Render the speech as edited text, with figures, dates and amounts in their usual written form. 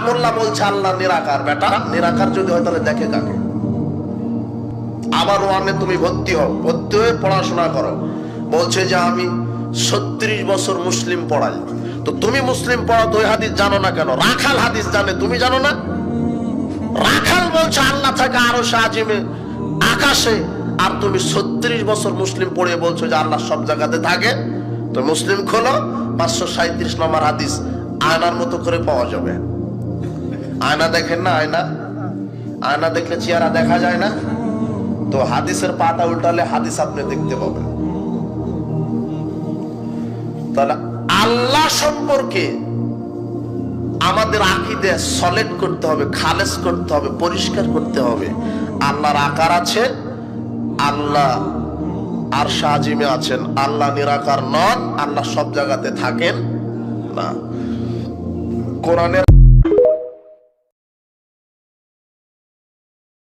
মোল্লা বলছে আল্লাহ নিরাকার। বেটা নিরাকার যদি হয় তাহলে দেখে কাকে? আবার ওয়ানে তুমি ভর্তি হও, ভর্তি হয়ে পড়াশোনা করো। বলছে যে আমি 36 বছর মুসলিম পড়াই। তো তুমি মুসলিম পড়া তো ওই হাদিস জানো না কেন? রাখাল হাদিস জানে, তুমি জানো না? রাখাল বলছে আল্লাহ থাকে আরশে আজিমে, আকাশে, আর তুমি 36 বছর মুসলিম পড়ে বলছো যে আল্লাহ সব জায়গাতে থাকে। তো মুসলিম খোলো, 537 নম্বর হাদিস আয়নার মতো করে পাওয়া যাবে। আয়না দেখেন না? আয়না, আয়না দেখলে চেহারা দেখা যায় না? তো হাদিসের পাতা উল্টালে হাদিস আপনি দেখতে পাবেন। তাহলে আল্লাহ সম্পর্কে আমাদের আকীদা সলিড করতে হবে, খালেস করতে হবে, পরিষ্কার করতে হবে। আল্লাহর আকার আছে, আল্লাহ আরশে আজিমে আছেন, আল্লাহ নিরাকার নন, আল্লাহ সব জায়গাতে থাকেন না। কোরআনের